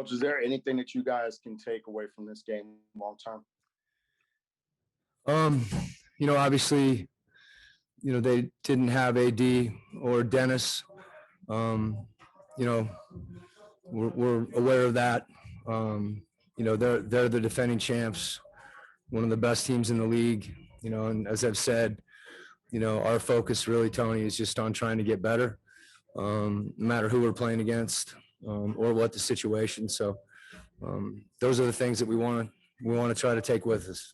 Coach, is there anything that you guys can take away from this game long term? Obviously, they didn't have AD or Dennis. We're aware of that. They're the defending champs, one of the best teams in the league. And as I've said, our focus really, Tony, is just on trying to get better, no matter who we're playing against or what the situation. So those are the things that we want to try to take with us.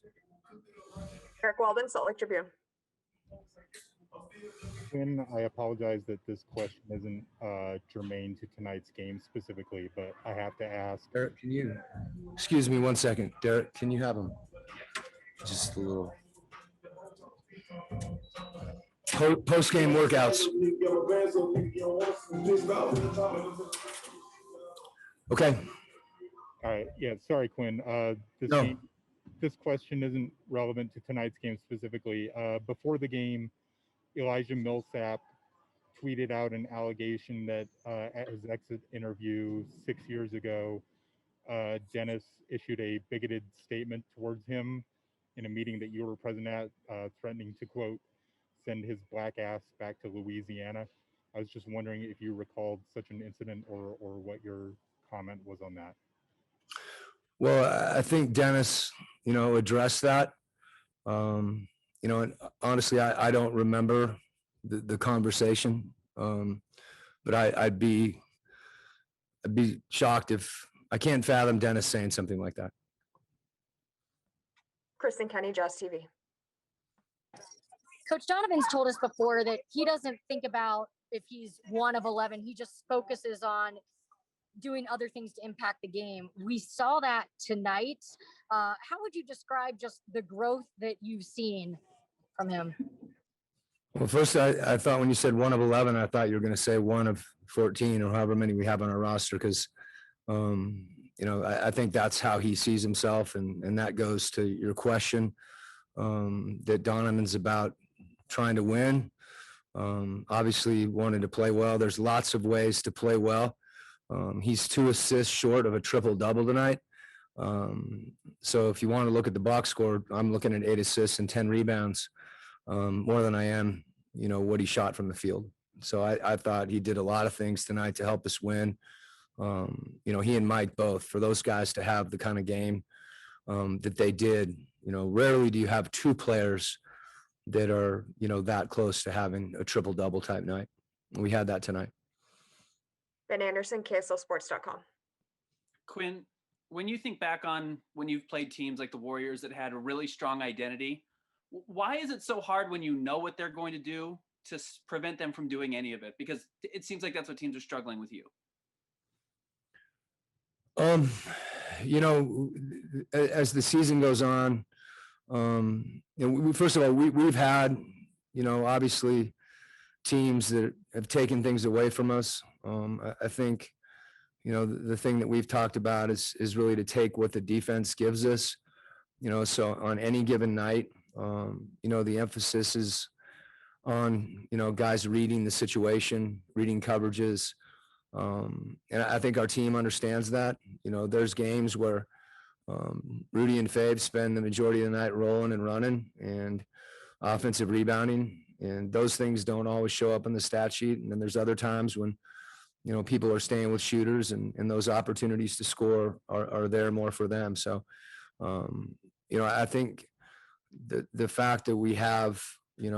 Eric Walden, Salt Lake Tribune. Quinn, I apologize that this question isn't germane to tonight's game specifically, but I have to ask. Derek, excuse me 1 second. Derek, can you have him? Just a little. Post-game workouts. Okay. All right. Yeah, sorry, Quinn. This question isn't relevant to tonight's game specifically. Before the game, Elijah Millsap tweeted out an allegation that at his exit interview 6 years ago, Dennis issued a bigoted statement towards him in a meeting that you were present at, threatening to, quote, send his black ass back to Louisiana. I was just wondering if you recalled such an incident or what your comment was on that. Well, I think Dennis, addressed that. And honestly, I don't remember the conversation. But I'd be shocked if I can't fathom Dennis saying something like that. Kristen Kenny, Just TV. Coach Donovan's told us before that he doesn't think about if he's 1 of 11. He just focuses on doing other things to impact the game. We saw that tonight. How would you describe just the growth that you've seen from him? Well, first, I thought when you said 1 of 11, I thought you were going to say 1 of 14 or however many we have on our roster, because, I think that's how he sees himself. And that goes to your question that Donovan's about trying to win. Obviously wanted to play well. There's lots of ways to play well. He's 2 assists short of a triple-double tonight. So if you want to look at the box score, I'm looking at 8 assists and 10 rebounds, more than I am, what he shot from the field. So I thought he did a lot of things tonight to help us win. He and Mike both, for those guys to have the kind of game that they did. Rarely do you have 2 players that are, that close to having a triple-double type night. We had that tonight. Ben Anderson, KSLSports.com. Quinn, when you think back on when you've played teams like the Warriors that had a really strong identity, why is it so hard when you know what they're going to do to prevent them from doing any of it? Because it seems like that's what teams are struggling with you. As the season goes on, first of all, we've had, obviously teams that have taken things away from us. I think, the thing that we've talked about is really to take what the defense gives us, so on any given night, the emphasis is on, guys reading the situation, reading coverages. And I think our team understands that. There's games where Rudy and Fave spend the majority of the night rolling and running and offensive rebounding, and those things don't always show up in the stat sheet. And then there's other times when, people are staying with shooters and those opportunities to score are there more for them. So, I think the fact that we have, a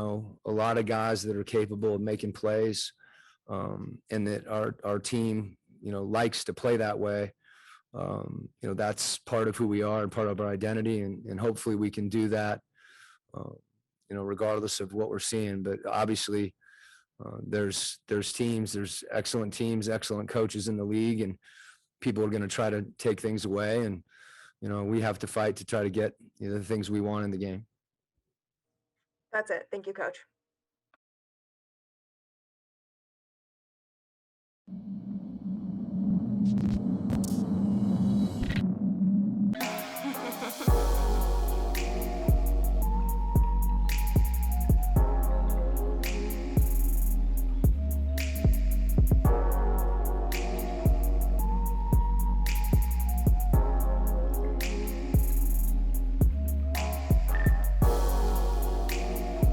lot of guys that are capable of making plays, and that our team, likes to play that way. That's part of who we are and part of our identity. And hopefully we can do that, regardless of what we're seeing. But obviously there's teams, there's excellent teams, excellent coaches in the league, and people are going to try to take things away. And, we have to fight to try to get the things we want in the game. That's it. Thank you, Coach.